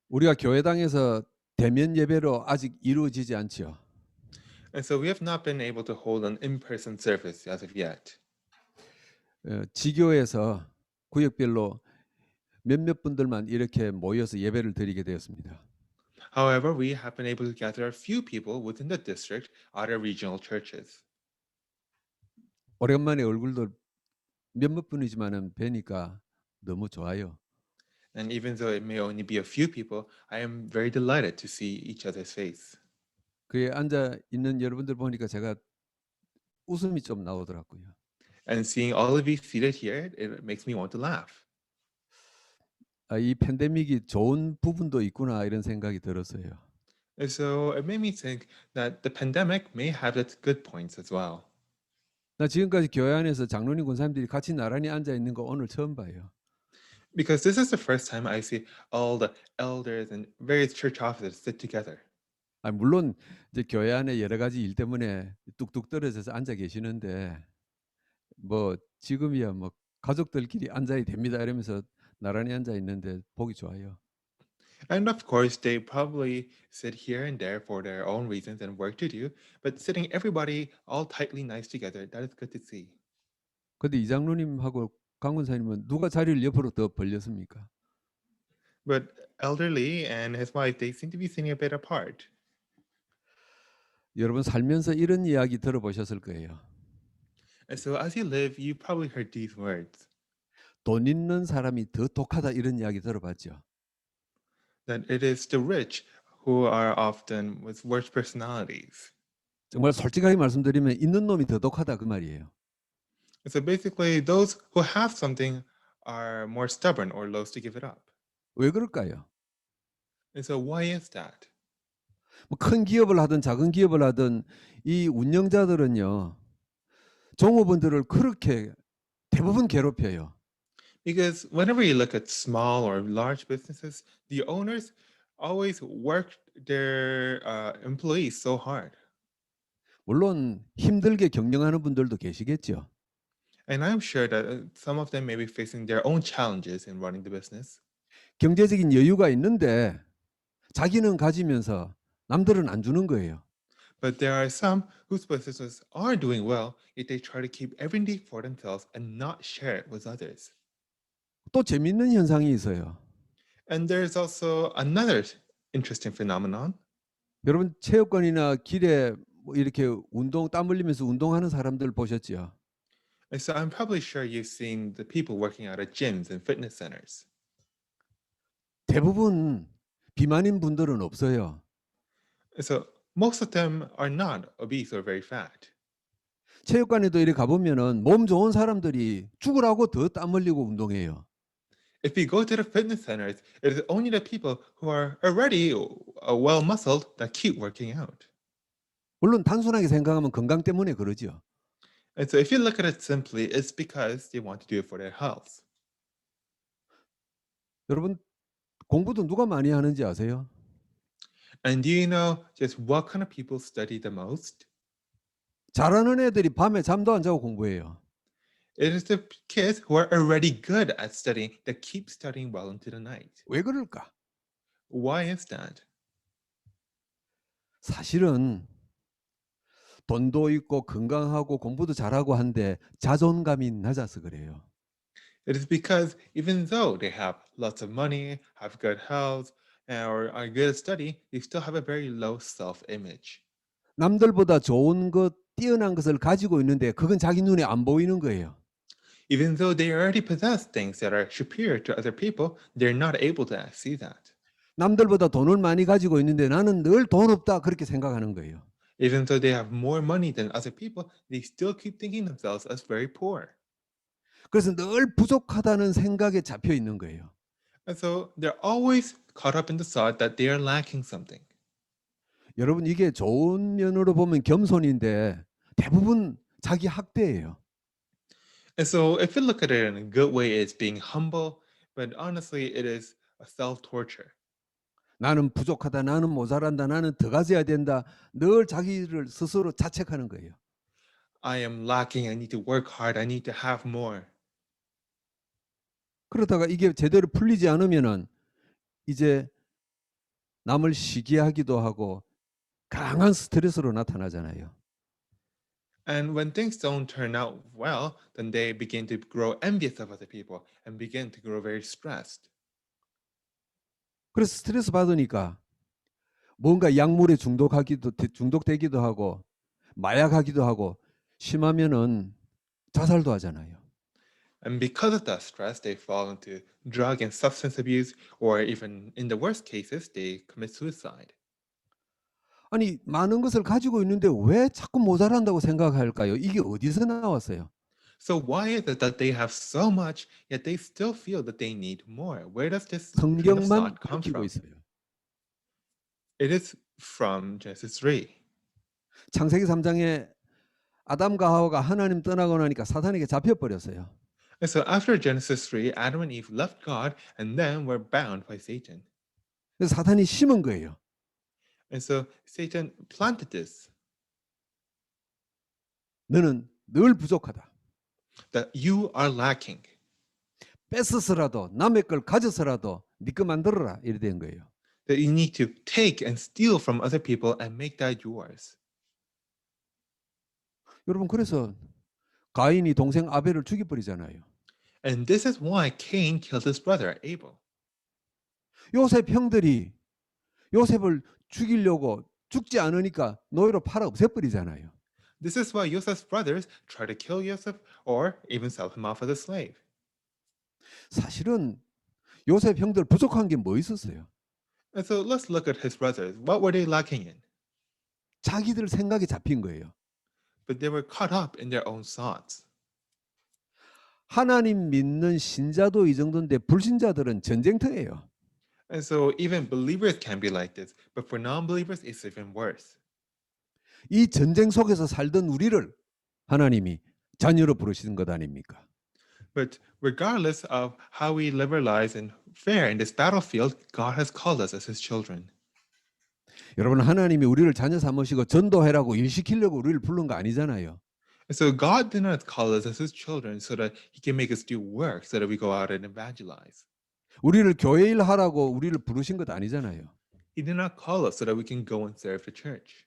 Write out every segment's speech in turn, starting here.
우리가 교회당에서 대면 예배로 아직 이루어지지 않지요. And so we have not been able to hold an in-person service as of yet. 지교에서 구역별로 몇몇 분들만 이렇게 모여서 예배를 드리게 되었습니다. However, we have been able to gather a few people within the district at our regional churches. 오랜만에 얼굴도 몇몇 분이지만은 뵈니까 너무 좋아요. And even though it may only be a few people, I am very delighted to see each other's face. 그에 앉아 있는 여러분들 보니까 제가 웃음이 좀 나오더라고요. And seeing all of you seated here, it makes me want to laugh. 이 팬데믹이 좋은 부분도 있구나 이런 생각이 들었어요. And so it made me think that the pandemic may have its good points as well. 나 지금까지 교회 안에서 장로님 권사님들이 같이 나란히 앉아 있는 거 오늘 처음 봐요. Because this is the first time I see all the elders and various church officers sit together. 물론 이제 교회 안에 여러 가지 일 때문에 뚝뚝 떨어져서 앉아 계시는데 뭐 지금이야 뭐 가족들끼리 앉아야 됩니다 이러면서 나란히 앉아 있는데 보기 좋아요. And of course, they probably sit here and there for their own reasons and work to do, but sitting everybody all tightly nice together, that is good to see. 근데 이장로님하고 강 권사님은 누가 자리를 옆으로 더 벌렸습니까? But Elderly and his wife, they seem to be sitting a bit apart. 여러분 살면서 이런 이야기 들어보셨을 거예요. And so as you live, you probably heard these words 돈 있는 사람이 더 독하다 이런 이야기 들어봤죠. that it is the rich who are often with worse personalities. 정말 솔직하게 말씀드리면 있는 놈이 더 독하다 그 말이에요. And so basically, those who have something are more stubborn or loath to give it up. 왜 그럴까요? And so, why is that? 뭐 큰 기업을 하든 작은 기업을 하든 이 운영자들은요. 종업원들을 그렇게 대부분 괴롭혀요. Because whenever you look at small or large businesses, the owners always work their employees so hard. 물론 힘들게 경영하는 분들도 계시겠죠. And I'm sure that some of them may be facing their own challenges in running the business. 경제적인 여유가 있는데 자기는 가지면서 남들은 안 주는 거예요. But there are some whose businesses are doing well, yet they try to keep everything for themselves and not share it with others. 또 재밌는 현상이 있어요. And there's also another interesting phenomenon. 여러분 체육관이나 길에 뭐 이렇게 운동 땀 흘리면서 운동하는 사람들 보셨죠? And so I'm probably sure you've seen the people working out at gyms and fitness centers. 대부분 비만인 분들은 없어요. And so most of them are not obese or very fat. 체육관에도 이렇게 가보면은 몸 좋은 사람들이 죽으라고 더 땀 흘리고 운동해요. If you go to the fitness centers, it is only the people who are already well muscled that keep working out. 물론 단순하게 생각하면 건강 때문에 그러죠. And so if you look at it simply, it's because they want to do it for their health. 여러분 공부도 누가 많이 하는지 아세요? And do you know just what kind of people study the most? 잘하는 애들이 밤에 잠도 안 자고 공부해요. It is the kids who are already good at studying that keep studying well into the night. 왜 그럴까? Why is that? 사실은 돈도 있고 건강하고 공부도 잘하고 한데 자존감이 낮아서 그래요. It is because even though they have lots of money, have good health, or are good at study, they still have a very low self-image. 남들보다 좋은 것, 뛰어난 것을 가지고 있는데 그건 자기 눈에 안 보이는 거예요. Even though they already possess things that are superior to other people, they're not able to see that. 남들보다 돈을 많이 가지고 있는데 나는 늘 돈 없다 그렇게 생각하는 거예요. Even though they have more money than other people, they still keep thinking themselves as very poor. 그래서 늘 부족하다는 생각에 잡혀 있는 거예요. And so they're always caught up in the thought that they are lacking something. 여러분 이게 좋은 면으로 보면 겸손인데 대부분 자기 학대예요. And so if you look at it in a good way, it's being humble, but honestly, it is a self-torture. 나는 부족하다, 나는 모자란다, 나는 더 가져야 된다. 늘 자기를 스스로 자책하는 거예요. I am lacking. I need to work hard. I need to have more. 그러다가 이게 제대로 풀리지 않으면은 이제 남을 시기하기도 하고 강한 스트레스로 나타나잖아요. And when things don't turn out well, then they begin to grow envious of other people and begin to grow very stressed. 그래서 스트레스 받으니까 뭔가 약물에 중독되기도 하고 마약하기도 하고 심하면은 자살도 하잖아요. And because of that stress, they fall into drug and substance abuse, or even in the worst cases, they commit suicide. 아니 많은 것을 가지고 있는데 왜 자꾸 모자란다고 생각할까요? 이게 어디서 나왔어요? So why is it that they have so much, yet they still feel that they need more? Where does this train of 성경만 thought come 밝히고 from? 있어요. It is from Genesis 3. 창세기 3장에 아담과 하와가 하나님 떠나고 나니까 사탄에게 잡혀 버렸어요. And so after Genesis 3, Adam and Eve left God and then were bound by Satan. 그래서 사탄이 심은 거예요. And so Satan planted this, 너는 늘 부족하다. that you are lacking. 뺏어서라도 남의 걸 가져서라도 네 거 만들어라 이래 된 거예요. That you need to take and steal from other people and make that yours. 여러분 그래서 가인이 동생 아벨을 죽여버리잖아요. And this is why Cain killed his brother Abel. 요셉 형들이 요셉을 죽이려고 죽지 않으니까 노예로 팔아 없애버리잖아요. This is why Joseph's brothers try to kill Joseph or even sell him off as a slave. 사실은 요셉 형들 부족한 게 뭐 있었어요? And so let's look at his brothers. What were they lacking in? 자기들 생각에 잡힌 거예요. But they were caught up in their own thoughts. 하나님 믿는 신자도 이 정도인데 불신자들은 전쟁터예요. And so even believers can be like this, but for non-believers, it's even worse. 이 전쟁 속에서 살던 우리를 하나님이 자녀로 부르시는 것 아닙니까? But regardless of how we live our lives and fare in this battlefield, God has called us as his children. 여러분 하나님이 우리를 자녀 삼으시고 전도해라고 일시키려고 우리를 부른 거 아니잖아요. And so God did not call us as his children so that he can make us do work so that we go out and evangelize. 우리를 교회 일 하라고 우리를 부르신 것 아니잖아요. He did not call us so that we can go and serve the church.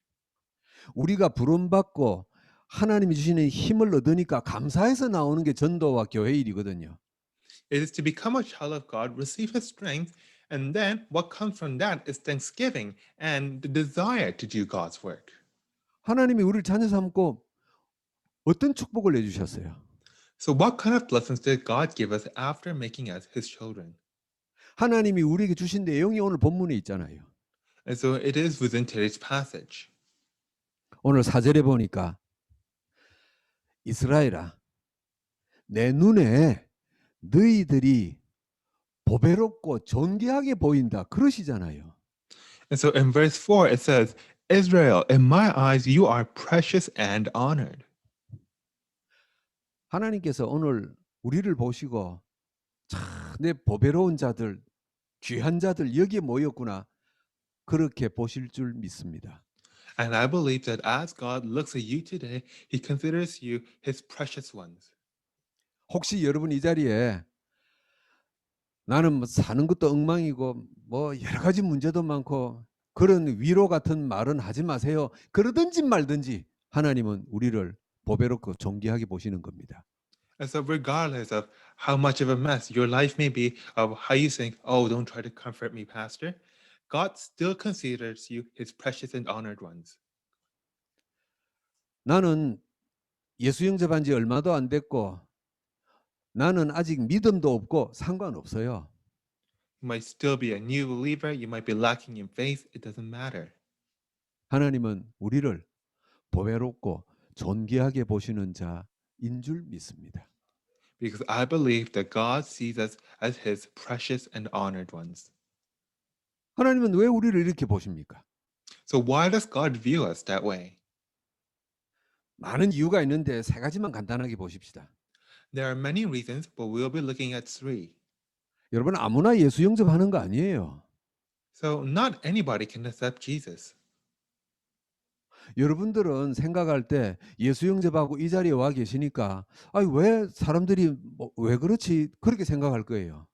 우리가 부름받고 하나님이 주시는 힘을 얻으니까 감사해서 나오는 게 전도와 교회 일이거든요. It is to become a child of God, receive his strength, and then what comes from that is thanksgiving and the desire to do God's work. 하나님이 우리를 자녀 삼고 어떤 축복을 내주셨어요? So what kind of blessings did God give us after making us his children? 하나님이 우리에게 주신 내용이 오늘 본문에 있잖아요. And so it is within today's passage. 오늘 4절에 보니까 이스라엘아 내 눈에 너희들이 보배롭고 존귀하게 보인다 그러시잖아요. And so in verse 4, it says, Israel, in my eyes, you are precious and honored. 하나님께서 오늘 우리를 보시고 참 내 보배로운 자들, 귀한 자들 여기에 모였구나 그렇게 보실 줄 믿습니다. And I believe that as God looks at you today, he considers you his precious ones. 혹시 여러분 이 자리에 나는 뭐 사는 것도 엉망이고 뭐 여러 가지 문제도 많고 그런 위로 같은 말은 하지 마세요. 그러든지 말든지 하나님은 우리를 보배롭고 존귀하게 보시는 겁니다. And so regardless of how much of a mess your life may be, of how you think, oh, don't try to comfort me, Pastor, God still considers you his precious and honored ones. 나는 예수 영접한 지 얼마도 안 됐고 나는 아직 믿음도 없고 상관없어요. You might still be a new believer, you might be lacking in faith, it doesn't matter. 하나님은 우리를 보배롭고 존귀하게 보시는 자인 줄 믿습니다. Because I believe that God sees us as his precious and honored ones. 하나님은 왜 우리를 이렇게 보십니까? So why does God view us that way? 많은 이유가 있는데 세 가지만 간단하게 보십시다. There are many reasons, but we'll be looking at three. 여러분 아무나 예수 영접하는 거 아니에요. So not anybody can accept Jesus. 여러분들은 생각할 때 예수 영접하고 이 자리에 와 계시니까 아니 왜 사람들이 왜 그렇지 그렇게 생각할 거예요.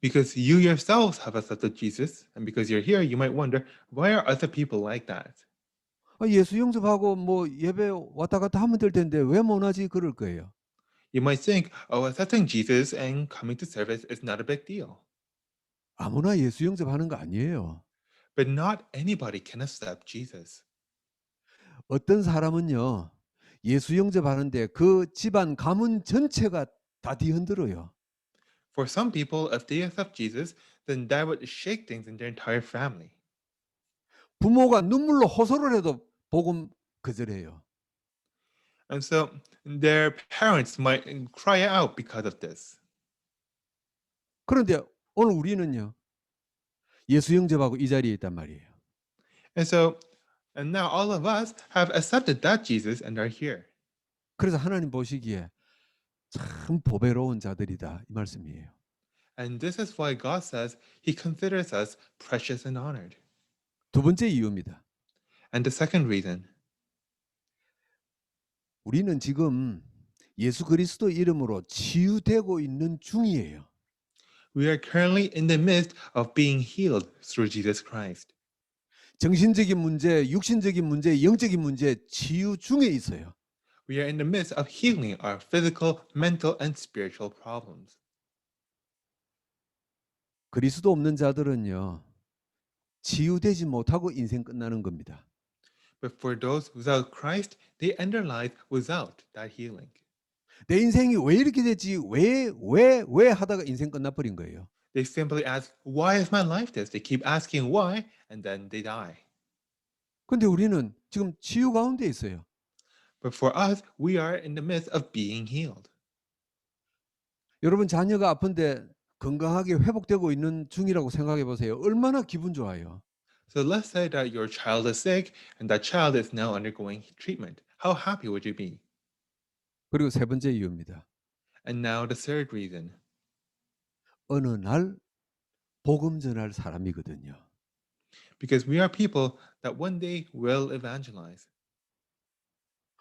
Because you yourselves have accepted Jesus, and because you're here, you might wonder, why are other people like that? 예수 영접하고 뭐 예배 왔다 갔다 하면 될 텐데 왜 못하지? 그럴 거예요. You might think, oh, accepting Jesus and coming to service is not a big deal. 아무나 예수 영접하는 거 아니에요. But not anybody can accept Jesus. 어떤 사람은요. 예수 영접하는데 그 집안 가문 전체가 다 뒤흔들어요. For some people, if they accept Jesus, then that would shake things in their entire family. 부모가 눈물로 호소를 해도 복음 거절해요. And so their parents might cry out because of this. 그런데 오늘 우리는요. 예수 영접하고 이 자리에 있단 말이에요. And so, and now all of us have accepted that Jesus and are here. 그래서 하나님 보시기에 참 보배로운 자들이다 이 말씀이에요. And this is why God says he considers us precious and honored. 두 번째 이유입니다. And the second reason, 우리는 지금 예수 그리스도 이름으로 치유되고 있는 중이에요. we are currently in the midst of being healed through Jesus Christ. 정신적인 문제, 육신적인 문제, 영적인 문제 치유 중에 있어요. We are in the midst of healing our physical, mental, and spiritual problems. 그리스도 없는 자들은요. 치유되지 못하고 인생 끝나는 겁니다. But for those without Christ, they end their life without that healing. 내 인생이 왜 이렇게 됐지? 왜 하다가 인생 끝나버린 거예요. They simply ask, why is my life this? They keep asking why, and then they die. 근데 우리는 지금 치유 가운데 있어요. But for us, we are in the midst of being healed. 여러분 자녀가 아픈데 건강하게 회복되고 있는 중이라고 생각해 보세요. 얼마나 기분 좋아요. So let's say that your child is sick and that child is now undergoing treatment. How happy would you be? 그리고 세 번째 이유입니다. And now the third reason. 어느 날 복음 전할 사람이거든요. Because we are people that one day will evangelize.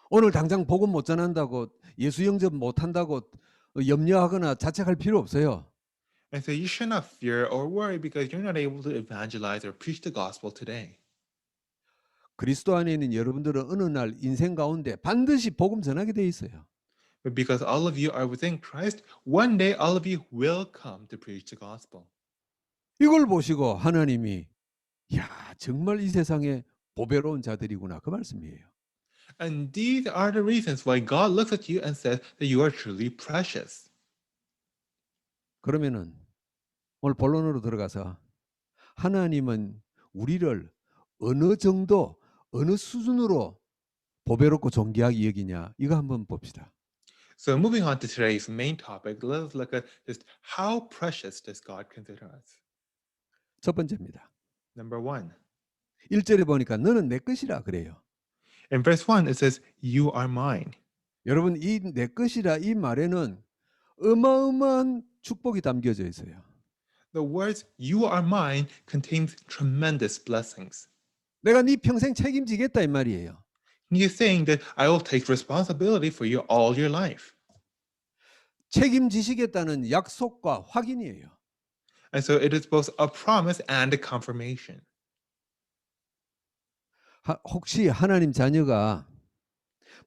오늘 당장 복음 못 전한다고 예수 영접 못 한다고 염려하거나 자책할 필요 없어요. And so you should not fear or worry because you're not able to evangelize or preach the gospel today. 그리스도 안에 있는 여러분들은 어느 날 인생 가운데 반드시 복음 전하게 돼 있어요. But because all of you are within Christ, one day all of you will come to preach the gospel. 이걸 보시고 하나님이 야 정말 이 세상에 보배로운 자들이구나 그 말씀이에요. And these are the reasons why God looks at you and says that you are truly precious. 그러면은 오늘 본론으로 들어가서 하나님은 우리를 어느 정도 어느 수준으로 보배롭고 존귀하게 여기냐 이거 한번 봅시다. So moving on to today's main topic, let us look at just how precious does God consider us. 첫 번째입니다. Number one, 1절에 보니까 너는 내 것이라 그래요. in verse 1, it says, you are mine. 여러분 이 내 것이라 이 말에는 어마어마한 축복이 담겨져 있어요. The words you are mine contains tremendous blessings. 내가 네 평생 책임지겠다 이 말이에요. He is saying that I will take responsibility for you all your life. 책임지시겠다는 약속과 확인이에요. And so it is both a promise and a confirmation. 혹시 하나님 자녀가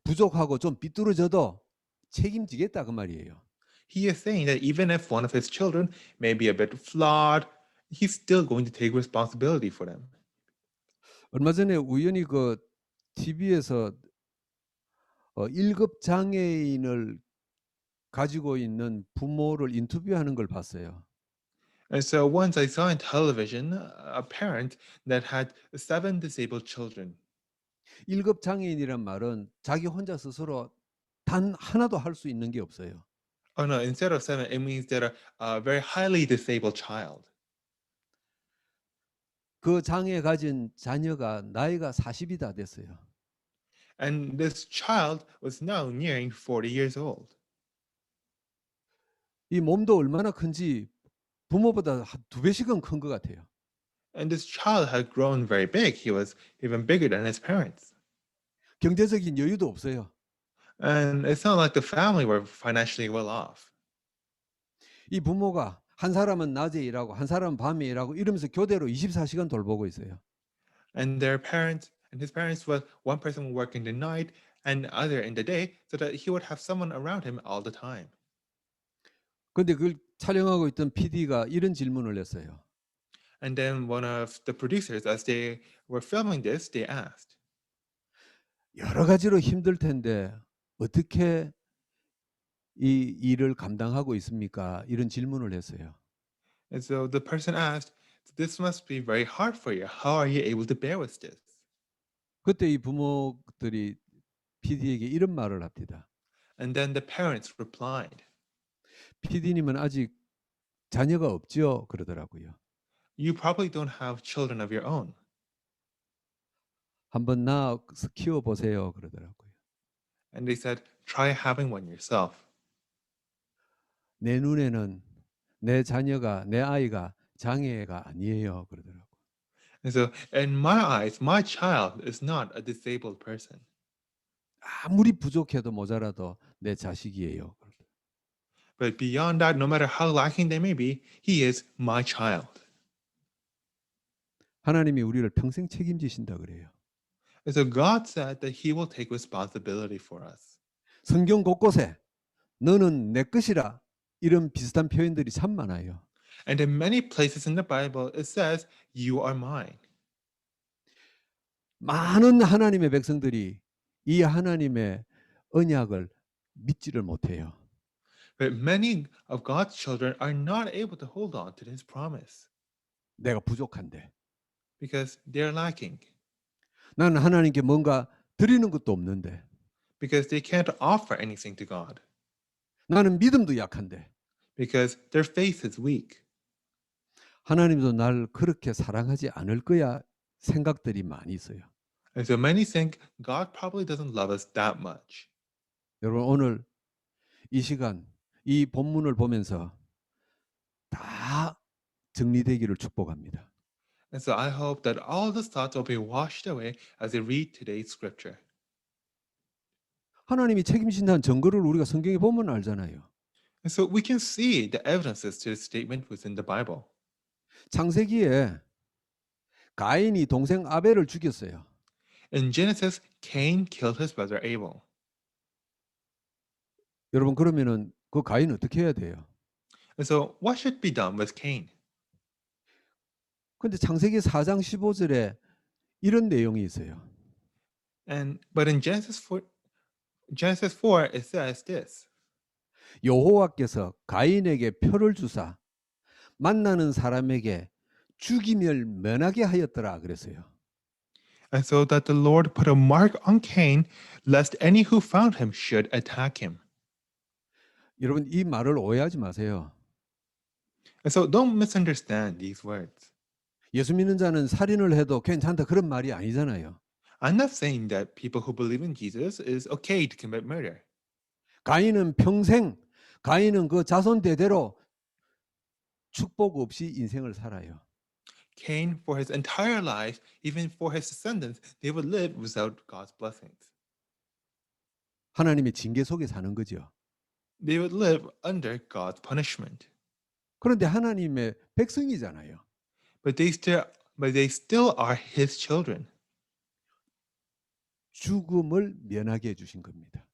부족하고 좀 삐뚤어져도 책임지겠다 그 말이에요. He is saying that even if one of his children may be a bit flawed, he's still going to take responsibility for them. 얼마 전에 우연히 그 TV에서 1급 장애인을 가지고 있는 부모를 인터뷰하는 걸 봤어요. And so once I saw in television a parent that had 7 disabled children. 1급 장애인이란 말은 자기 혼자 스스로 단 하나도 할 수 있는 게 없어요. Oh no, instead of 7, it means that a very highly disabled child. 그 장애 가진 자녀가 나이가 40이 다 됐어요. And this child was now nearing 40 years old. 이 몸도 얼마나 큰지 부모보다 한 2배씩은 큰 것 같아요. And this child had grown very big. He was even bigger than his parents. 경제적인 여유도 없어요. And it's not like the family were financially well off. 이 부모가 한 사람은 낮에 일하고 한 사람은 밤에 일하고 이러면서 교대로 24시간 돌보고 있어요. And their parents and his parents was one person would work in the night and other in the day so that he would have someone around him all the time. 근데 그걸 촬영하고 있던 PD가 이런 질문을 했어요. And then one of the producers, as they were filming this, they asked, 여러 가지로 힘들 텐데 어떻게 이 일을 감당하고 있습니까? 이런 질문을 했어요. and so the person asked, "This must be very hard for you. How are you able to bear with this?" 그때 이 부모들이 PD에게 이런 말을 합니다. And then the parents replied, PD님은 아직 자녀가 없죠? 그러더라고요. "You probably don't have children of your own. 한번 낳아서 키워보세요. 그러더라고요. And they said, "Try having one yourself." 내 눈에는 내 자녀가, 내 아이가 장애가 아니에요. 그러더라고요. And so, in my eyes, my child is not a disabled person. 아무리 부족해도 모자라도 내 자식이에요. But beyond that, no matter how lacking they may be, he is my child. 하나님이 우리를 평생 책임지신다 그래요. And so God said that he will take responsibility for us. 성경 곳곳에 너는 내 것이라 이런 비슷한 표현들이 참 많아요. And in many places in the Bible, it says, "You are mine." 많은 하나님의 백성들이 이 하나님의 언약을 믿지를 못해요. But many of God's children are not able to hold on to his promise 내가 부족한데. because they're lacking, 나는 하나님께 뭔가 드리는 것도 없는데. because they can't offer anything to God, 나는 믿음도 약한데. because their faith is weak. 하나님도 나를 그렇게 사랑하지 않을 거야 생각들이 많이 있어요. And so many think God probably doesn't love us that much. 여러분 오늘 이 시간 이 본문을 보면서 다 정리되기를 축복합니다. And so I hope that all these thoughts will be washed away as we read today's scripture. 하나님이 책임진다는 증거를 우리가 성경에 보면 알잖아요. And so we can see the evidences to this statement within the Bible. 창세기에 가인이 동생 아벨을 죽였어요. In Genesis, Cain killed his brother Abel. 여러분 그러면은 그 가인 어떻게 해야 돼요? And so what should be done with Cain? 근데 창세기 4장 15절에 이런 내용이 있어요. But in Genesis 4, it says this. 여호와께서 가인에게 표를 주사 만나는 사람에게 죽임을 면하게 하였더라 그랬어요. And so that the Lord put a mark on Cain, lest any who found him should attack him. 여러분 이 말을 오해하지 마세요. And so don't misunderstand these words. 예수 믿는 자는 살인을 해도 괜찮다 그런 말이 아니잖아요. I'm not saying that people who believe in Jesus is okay to commit murder. 가인은 평생 가인은 그 자손 대대로 축복 없이 인생을 살아요. Cain, for his entire life, even for his descendants, they would live without God's blessings. 하나님의 징계 속에 사는 거죠. They would live under God's punishment. 그런데 하나님의 백성이잖아요. But they still are his children. 죽음을 면하게 해주신 겁니다.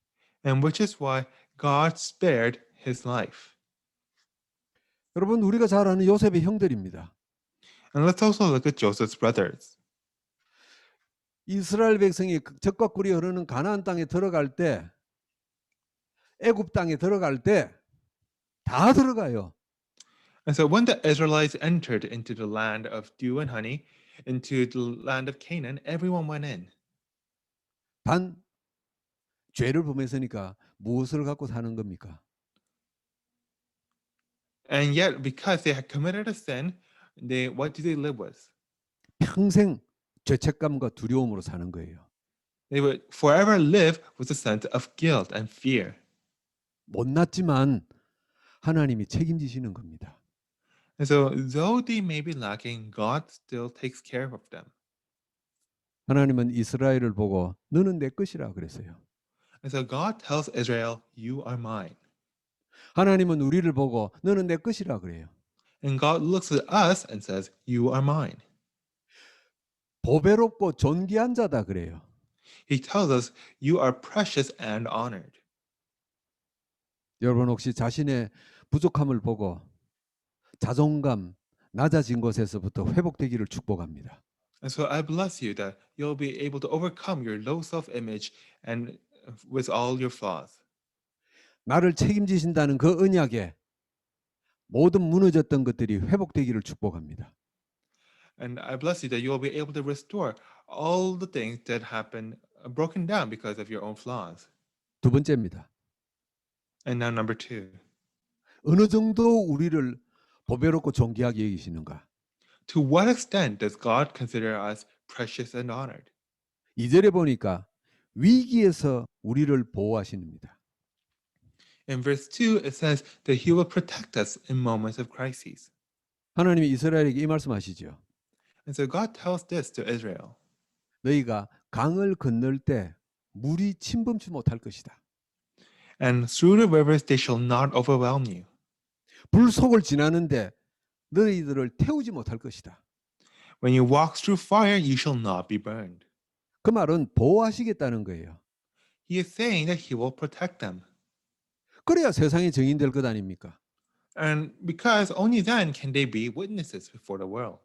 And which is why God spared his life. 여러분 우리가 잘 아는 요셉의 형들입니다. And let's also look at Joseph's brothers. 이스라엘 백성이 적과 꿀이 흐르는 가나안 땅에 들어갈 때 애굽 땅에 들어갈 때 다 들어가요. And so when the Israelites entered into the land of dew and honey, into the land of Canaan, everyone went in. 단 죄를 범했으니까 무엇을 갖고 사는 겁니까? And yet, because they had committed a sin, what do they live with? 평생 죄책감과 두려움으로 사는 거예요. They would forever live with a sense of guilt and fear. 못났지만 하나님이 책임지시는 겁니다. And so, though they may be lacking, God still takes care of them. 하나님은 이스라엘을 보고 너는 내 것이라 그랬어요. And so God tells Israel, "You are mine." 하나님은 우리를 보고 너는 내 것이라 그래요. And God looks at us and says, "You are mine." 보배롭고 존귀한 자다 그래요. He tells us, "You are precious and honored." 여러분 혹시 자신의 부족함을 보고 자존감 낮아진 곳에서부터 회복되기를 축복합니다. And so I bless you that you'll be able to overcome your low self-image and with all your flaws. 나를 책임지신다는 그 언약에 모든 무너졌던 것들이 회복되기를 축복합니다. And I bless you that you'll be able to restore all the things that have been broken down because of your own flaws. 두 번째입니다. And now number 2. 어느 정도 우리를 보배롭고 존귀하게 여기시는가? To what extent does God consider us precious and honored? 2절에 보니까 위기에서 우리를 보호하십니다. In verse 2, it says that he will protect us in moments of crises. 하나님이 이스라엘에게 이 말씀하시죠. And so God tells this to Israel. 너희가 강을 건널 때 물이 침범치 못할 것이다. And through the rivers they shall not overwhelm you. 불 속을 지나는데 너희들을 태우지 못할 것이다. When you walk through fire, you shall not be burned. 그 말은 보호하시겠다는 거예요. He is saying that he will protect them. 그래야 세상이 정인될 것 아닙니까? And because only then can they be witnesses before the world.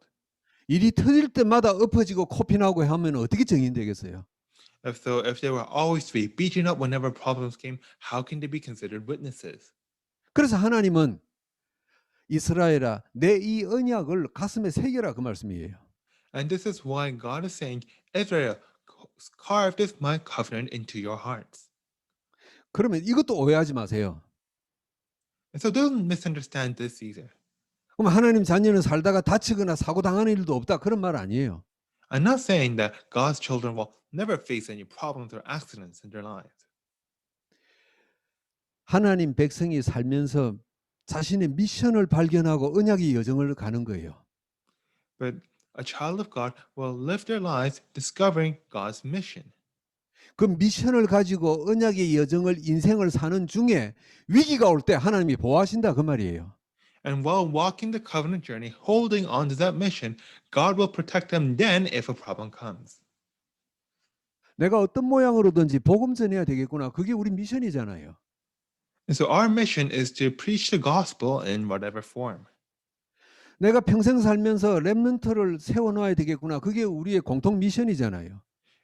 일이 터질 때마다 엎어지고 코피나고 하면 어떻게 정인되겠어요? If they were always to be beaten up whenever problems came, how can they be considered witnesses? 그래서 하나님은 이스라엘아 내 이 언약을 가슴에 새겨라 그 말씀이에요. And this is why God is saying, Israel, carve this my covenant into your hearts. 그러면 이것도 오해하지 마세요. And so don't misunderstand this either. 그럼 하나님 자녀는 살다가 다치거나 사고 당하는 일도 없다 그런 말 아니에요. I'm not saying that God's children will never face any problems or accidents in their lives. 하나님 백성이 살면서 자신의 미션을 발견하고 언약의 여정을 가는 거예요. But a child of God will live their lives discovering God's mission. 그 미션을 가지고 언약의 여정을 인생을 사는 중에 위기가 올 때 하나님이 보호하신다 그 말이에요. And while walking the covenant journey, holding on to that mission, God will protect them then if a problem comes. 내가 어떤 모양으로든지 복음 전해야 되겠구나. 그게 우리 미션이잖아요. And so our mission is to preach the gospel in whatever form. 내가 평생 살면서 렘넌트를 세워놔야 되겠구나. 그게 우리의 공통 미션이잖아요.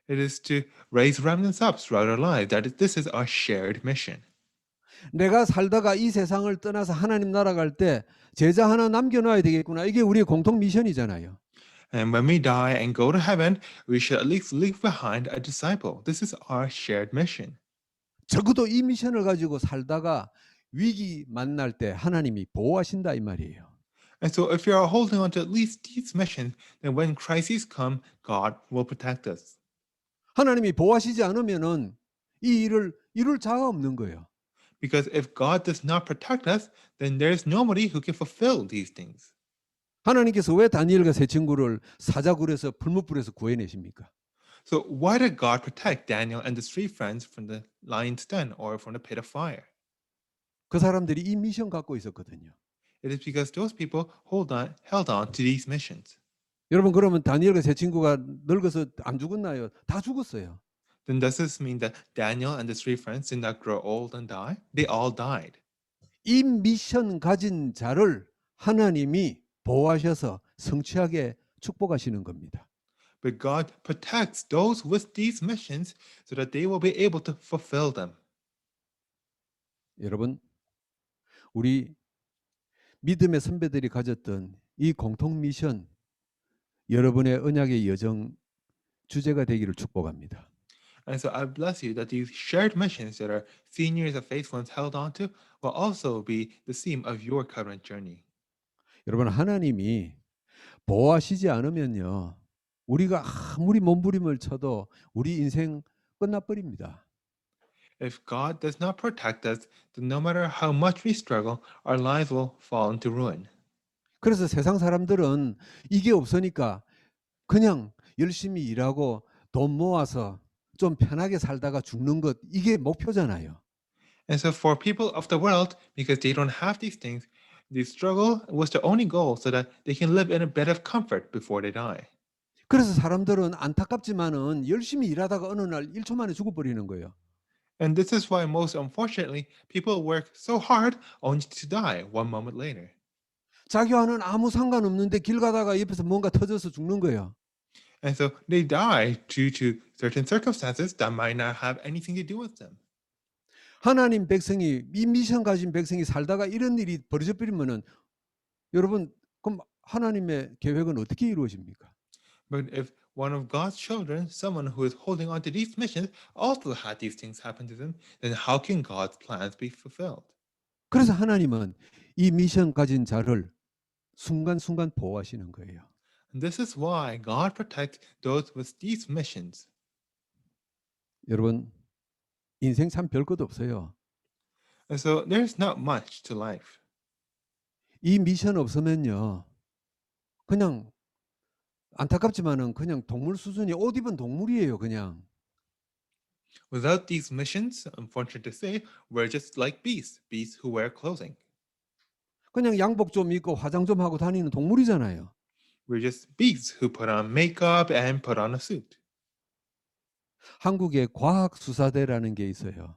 It is to raise remnants up throughout our life. This is our shared mission. 내가 살다가 이 세상을 떠나서 하나님 나라 갈 때 제자 하나 남겨놔야 되겠구나. 이게 우리의 공통 미션이잖아요. And when we die and go to heaven, we should at least leave behind a disciple. This is our shared mission. 적어도 이 미션을 가지고 살다가 위기 만날 때 하나님이 보호하신다 이 말이에요. And so if you are holding on to at least these missions, then when crises come, God will protect us. 하나님이 보호하시지 않으면은 이 일을 이룰 자가 없는 거예요. Because if God does not protect us, then there is nobody who can fulfill these things. 하나님께서 왜 다니엘과 세 친구를 사자굴에서 풀무불에서 구해내십니까? So why did God protect Daniel and his 3 friends from the lion's den or from the pit of fire? 그 사람들이 이 미션 갖고 있었거든요. It is because those people held on to these missions. 여러분 그러면 다니엘과 세 친구가 늙어서 안 죽었나요? 다 죽었어요. Then does this mean that Daniel and his 3 friends did not grow old and die? They all died. 이 미션 가진 자를 하나님이 보호하셔서 성취하게 축복하시는 겁니다. But God protects those with these missions so that they will be able to fulfill them. 여러분 우리 믿음의 선배들이 가졌던 이 공통 미션 여러분의 언약의 여정 주제가 되기를 축복합니다. And so I bless you that these shared missions that our seniors of faithfulness held on to will also be the theme of your covenant journey. 여러분 하나님이 보호하시지 않으면요. 우리가 아무리 몸부림을 쳐도 우리 인생 끝나버립니다. If God does not protect us, then no matter how much we struggle, our lives will fall into ruin. 그래서 세상 사람들은 이게 없으니까 그냥 열심히 일하고 돈 모아서 좀 편하게 살다가 죽는 것 이게 목표잖아요. And so for people of the world, because they don't have these things, The struggle was the only goal so that they can live in a bed of comfort before they die. 그래서 사람들은 안타깝지만은 열심히 일하다가 어느 날 1초 만에 죽어버리는 거예요. And this is why, most unfortunately, people work so hard only to die one moment later. 자기와는 아무 상관없는데 길 가다가 옆에서 뭔가 터져서 죽는 거예요. And so they die due to certain circumstances that might not have anything to do with them. 하나님 백성이 이 미션 가진 백성이 살다가 이런 일이 벌어져 버리면은 여러분 그럼 하나님의 계획은 어떻게 이루어집니까? But if one of God's children, someone who is holding on to these missions, also had these things happen to them, then how can God's plans be fulfilled? 그래서 하나님은 이 미션 가진 자를 순간순간 보호하시는 거예요. And this is why God protects those with these missions. 여러분 인생 참 별것 없어요. And so there's not much to life. 이 미션 없으면요. 그냥 안타깝지만은 그냥 동물 수준이 옷 입은 동물이에요, 그냥. Without these missions, unfortunate to say, we're just like beasts, beasts who wear clothing. 그냥 양복 좀 입고 화장 좀 하고 다니는 동물이잖아요. We're just beasts who put on makeup and put on a suit. 한국에 과학수사대라는 게 있어요.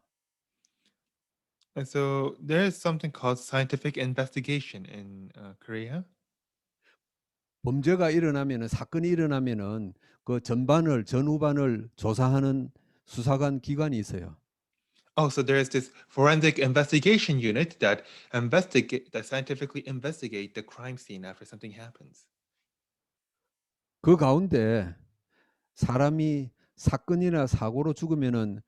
And so there's something called scientific investigation in Korea. 범죄가 일어나면은 사건이 일어나면은 그 전후반을 조사하는 수사관 기관이 있어요. Oh, so there's this forensic investigation unit that scientifically investigate the crime scene after something happens. 그 가운데 사람이 사건이나 사고로 죽으면은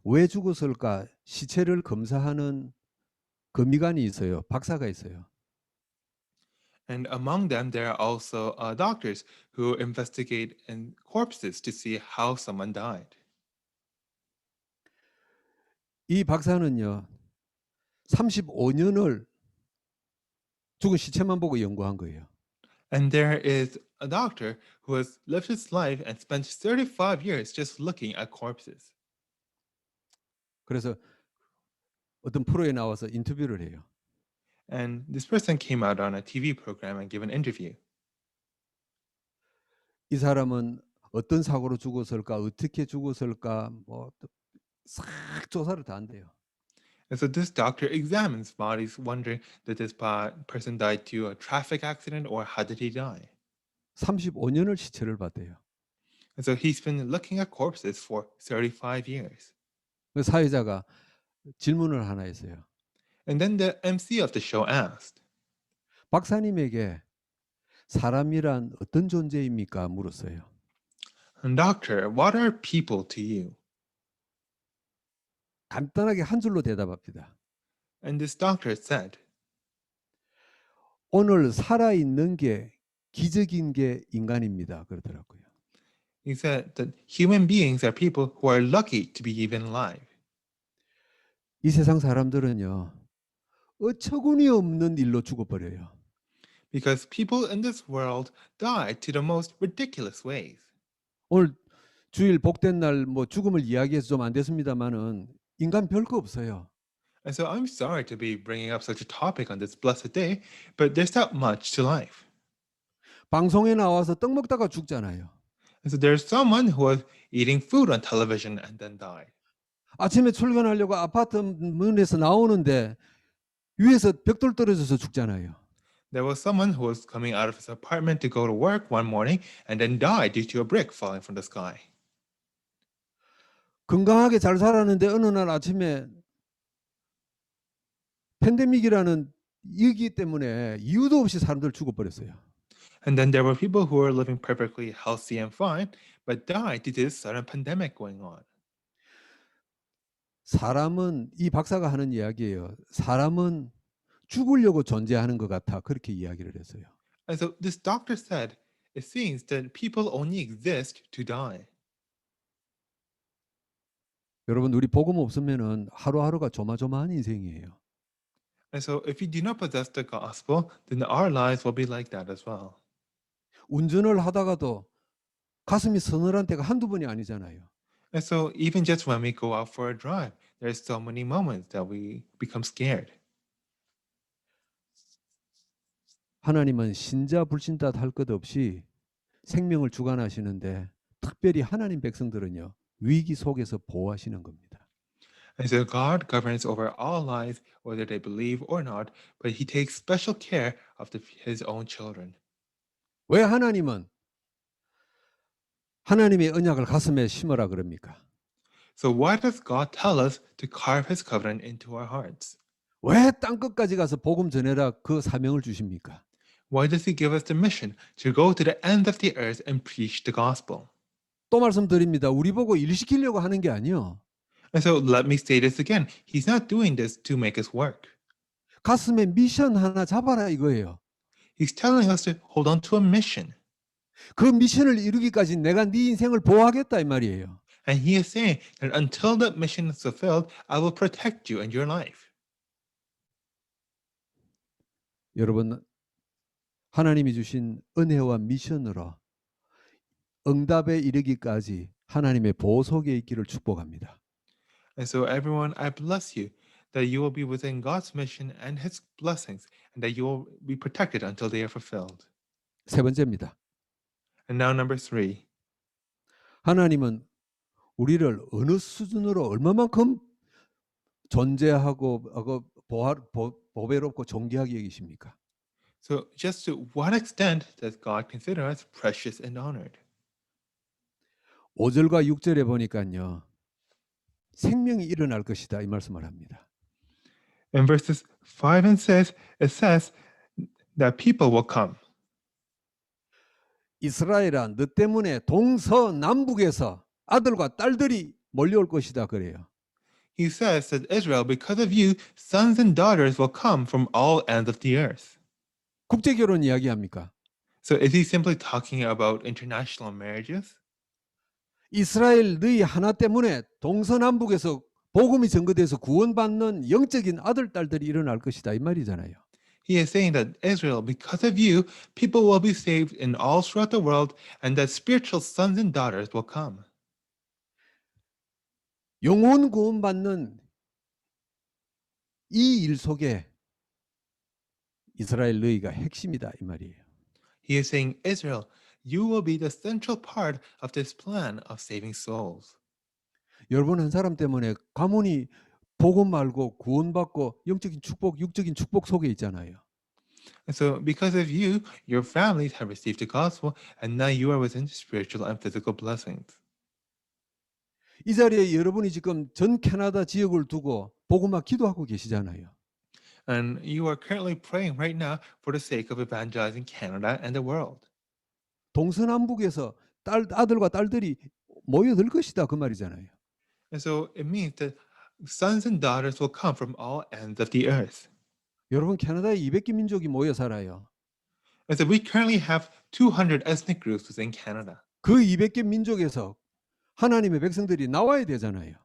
왜 죽었을까 시체를 검사하는 검의관이 있어요. 박사가 있어요. And among them, there are also doctors who investigate in corpses to see how someone died. 이 박사는요. 35년을 죽은 시체만 보고 연구한 거예요. And there is a doctor who has lived his life and spent 35 years just looking at corpses. 그래서 어떤 프로에 나와서 인터뷰를 해요. And this person came out on a TV program and gave an interview. 이 사람은 어떤 사고로 죽었을까, 어떻게 죽었을까, 싹 조사를 다 한대요. And so this doctor examines bodies, wondering that this person died due to a traffic accident or how did he die? 35년을 시체를 봤대요. And so he's been looking at corpses for 35 years. 그 사회자가 질문을 하나 했어요. And then the MC of the show asked, 박사님에게 사람이란 어떤 존재입니까? 물었어요. Doctor, what are people to you? 간단하게 한 줄로 대답합니다. And this doctor said, 오늘 살아있는 게 기적인 게 인간입니다. 그러더라고요. he said that human beings are people who are lucky to be even alive. 이 세상 사람들은요. 어처구니 없는 일로 죽어버려요. Because people in this world die to the most ridiculous ways. 오늘 주일 복된 날 죽음을 이야기해서 좀 안 됐습니다만은 인간 별거 없어요. And so I'm sorry to be bringing up such a topic on this blessed day, but there's not much to life. 방송에 나와서 떡 먹다가 죽잖아요. And so there's someone who was eating food on television and then died. 아침에 출근하려고 아파트 문에서 나오는데 위에서 벽돌 떨어져서 죽잖아요. There was someone who was coming out of his apartment to go to work one morning and then died due to a brick falling from the sky. 건강하게 잘 살았는데 어느 날 아침에 팬데믹이라는 이기 때문에 이유도 없이 사람들 죽어버렸어요. And then there were people who were living perfectly healthy and fine, but died due to this sudden pandemic going on. 사람은 이 박사가 하는 이야기예요. 사람은 죽으려고 존재하는 것 같아. 그렇게 이야기를 했어요. And so this doctor said, it seems that people only exist to die. 여러분 우리 복음 없으면은 하루하루가 조마조마한 인생이에요. And so if we do not possess the gospel, then our lives will be like that as well. 운전을 하다가도 가슴이 서늘한 때가 한두 번이 아니잖아요. And so even just when we go out for a drive, there's so many moments that we become scared. 하나님은 신자 불신자 할 것 없이 생명을 주관하시는데 특별히 하나님 백성들은요. 위기 속에서 보호하시는 겁니다. And so God governs over all lives, whether they believe or not, but he takes special care of his own children. 왜 하나님은 하나님의 언약을 가슴에 심으라 그럽니까? So why does God tell us to carve his covenant into our hearts? 왜 땅끝까지 가서 복음 전해라 그 사명을 주십니까? Why does he give us the mission to go to the end of the earth and preach the gospel? 또 말씀드립니다. 우리 보고 일 시키려고 하는 게 아니요. And so let me say this again. He's not doing this to make us work. 가슴에 미션 하나 잡아라 이거예요. He's telling us to hold on to a mission. 그 미션을 이루기까지 내가 네 인생을 보호하겠다 이 말이에요. And he is saying that until that mission is fulfilled, I will protect you and your life. 여러분 하나님이 주신 은혜와 미션으로 응답에 이르기까지 하나님의 보호 속에 있기를 축복합니다. And so everyone, I bless you that you will be within God's mission and his blessings and that you will be protected until they are fulfilled. 세 번째입니다. And now number 3. 하나님은 우리를 어느 수준으로 얼마만큼 존재하고 보배롭고 존귀하게 여기십니까? So just to what extent does God consider us precious and honored? 5절과 6절에 보니까요. 생명이 일어날 것이다 이 말씀을 합니다. In verses 5 and 6, it says that people will come. 이스라엘아 너 때문에 동서남북에서 아들과 딸들이 몰려올 것이다 그래요. He says that Israel, because of you, sons and daughters will come from all ends of the earth. 국제결혼 이야기합니까? So is he simply talking about international marriages? 이스라엘 너희 하나 때문에 동서남북에서 복음이 전거돼서 구원받는 영적인 아들 딸들이 일어날 것이다 이 말이잖아요. He is saying that Israel, because of you, people will be saved in all throughout the world, and that spiritual sons and daughters will come. 영혼 구원받는 이 일 속에 이스라엘 너희가 핵심이다 이 말이에요. He is saying, Israel, you will be the central part of this plan of saving souls. 여러분 한 사람 때문에 가문이 복음 말고 구원받고 영적인 축복, 육적인 축복 속에 있잖아요. And so, because of you, your families have received the gospel, and now you are within spiritual and physical blessings. 이 자리에 여러분이 지금 전 캐나다 지역을 두고 복음화 기도하고 계시잖아요. And you are currently praying right now for the sake of evangelizing Canada and the world. 동서남북에서 아들과 딸들이 모여들 것이다 그 말이잖아요. And so it means that sons and daughters will come from all ends of the earth. 여러분 캐나다에 200개 민족이 모여 살아요. And so we currently have 200 ethnic groups within Canada. 그 200개 민족에서 하나님의 백성들이 나와야 되잖아요.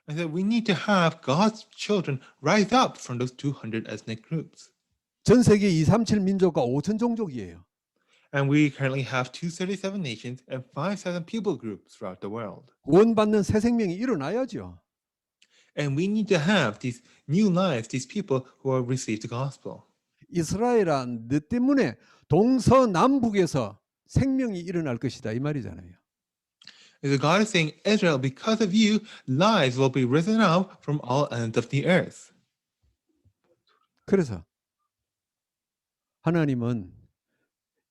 And so we need to have God's children rise up from those 200 ethnic groups. 전 세계 237 민족과 5천 종족이에요. And we currently have 237 nations and 5,000 people groups throughout the world. 구원받는 새 생명이 일어나야죠. And we need to have these new lives, these people who have received the gospel. 이스라엘아 너 때문에 동서남북에서 생명이 일어날 것이다 이 말이잖아요. And so God is saying, Israel, because of you, lives will be risen up from all ends of the earth. 그래서 하나님은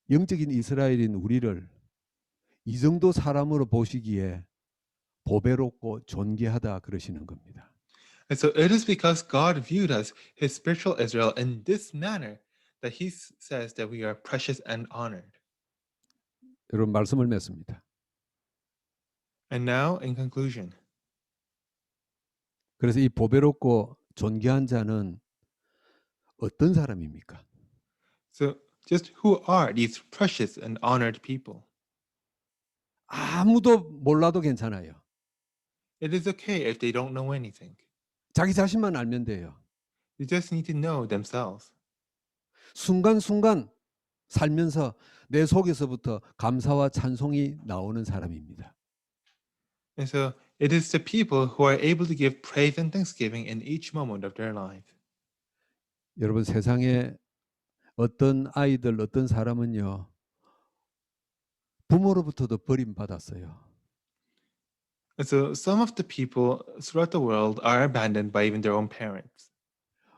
영적인 이스라엘인 우리를 이 정도 사람으로 보시기에 보배롭고 존귀하다 그러시는 겁니다. And so it is because God viewed us, his spiritual Israel, in this manner that he says that we are precious and honored. 여러분 말씀을 맺습니다. And now, in conclusion, 그래서 이 보배롭고 존귀한 자는 어떤 사람입니까? so just who are these precious and honored people? 아무도 몰라도 괜찮아요. It is okay if they don't know anything. 자기 자신만 알면 돼요. They just need to know themselves. 순간순간 살면서 내 속에서부터 감사와 찬송이 나오는 사람입니다. And so it is the people who are able to give praise and thanksgiving in each moment of their life. 여러분 세상에 어떤 아이들, 어떤 사람은요, 부모로부터도 버림받았어요. And so some of the people throughout the world are abandoned by even their own parents.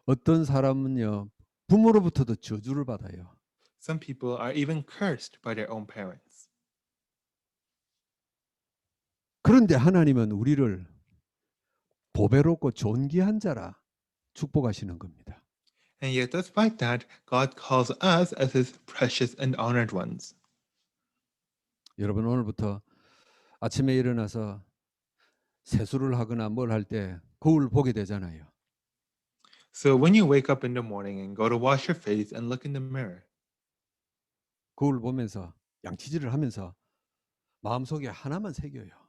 어떤 사람은요, 부모로부터도 저주를 받아요. Some people are even cursed by their own parents. 그런데 하나님은 우리를 보배롭고 존귀한 자라 축복하시는 겁니다. And yet, despite that, God calls us as his precious and honored ones. 여러분 오늘부터 아침에 일어나서 세수를 하거나 뭘 할 때 거울 보게 되잖아요. So when you wake up in the morning and go to wash your face and look in the mirror, 거울 보면서 양치질을 하면서 마음속에 하나만 새겨요.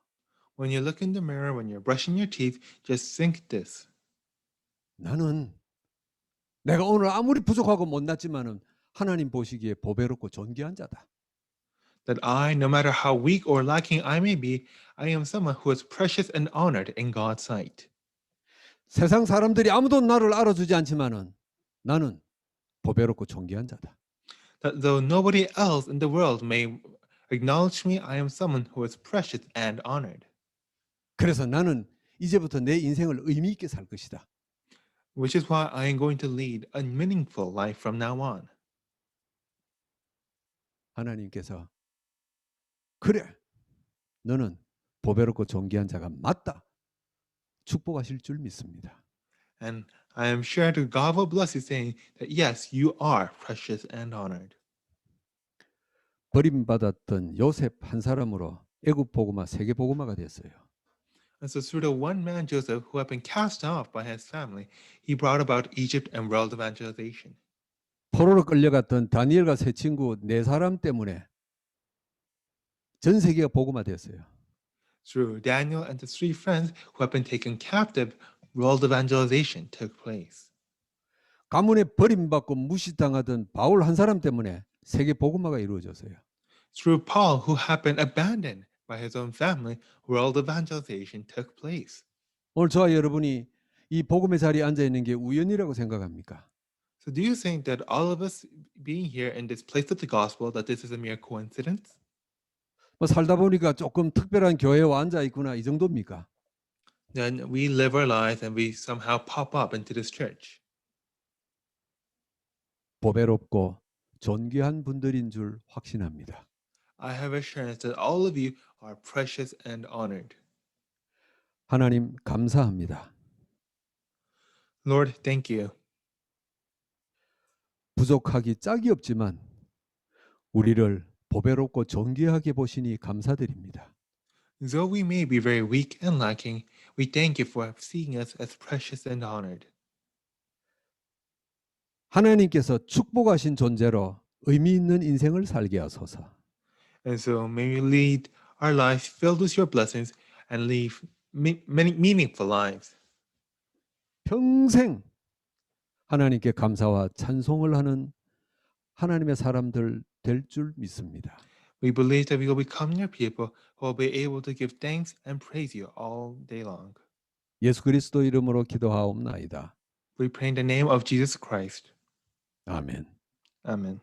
when you look in the mirror, when you're brushing your teeth, just think this. 나는 내가 오늘 아무리 부족하고 못났지만은 하나님 보시기에 보배롭고 존귀한 자다. That I, no matter how weak or lacking I may be, I am someone who is precious and honored in God's sight. 세상 사람들이 아무도 나를 알아주지 않지만은 나는 보배롭고 존귀한 자다. That though nobody else in the world may acknowledge me, I am someone who is precious and honored. 그래서 나는 이제부터 내 인생을 의미 있게 살 것이다. Which is why I am going to lead a meaningful life from now on. 하나님께서 그래, 너는 보배롭고 존귀한 자가 맞다. 축복하실 줄 믿습니다. And I am sure that God will bless you, saying that yes, you are precious and honored. 버림받았던 요셉 한 사람으로 애굽 복음화 세계 복음화가 됐어요. And so through the one man Joseph, who had been cast off by his family, he brought about Egypt and world evangelization. 포로로 끌려갔던 다니엘과 세 친구 네 사람 때문에 전 세계가 복음화 됐어요. Through Daniel and the three friends who had been taken captive, world evangelization took place. 가문에 버림받고 무시당하던 바울 한 사람 때문에 세계 복음화가 이루어졌어요. Through Paul, who had been abandoned by his own family, world evangelization took place. 오늘 저와 여러분이 이 복음의 자리에 앉아 있는 게 우연이라고 생각합니까? So do you think that all of us being here in this place of the gospel, that this is a mere coincidence? 뭐 살다 보니까 조금 특별한 교회에 앉아 있구나 이 정도입니까? Then we live our lives and we somehow pop up into this church. 보배롭고 존귀한 분들인 줄 확신합니다. I have assurance that all of you are precious and honored. 하나님 감사합니다. Lord, thank you. 부족하기 짝이 없지만 우리를 보배롭고 존귀하게 보시니 감사드립니다. Though we may be very weak and lacking, we thank you for seeing us as precious and honored. 하나님께서 축복하신 존재로 의미 있는 인생을 살게 하소서. And so may we lead our lives filled with your blessings and live many meaningful lives. 평생 하나님께 감사와 찬송을 하는 하나님의 사람들 될 줄 믿습니다. We believe that we will become your people who will be able to give thanks and praise you all day long. 예수 그리스도 이름으로 기도하옵나이다. We pray in the name of Jesus Christ. 아멘. Amen.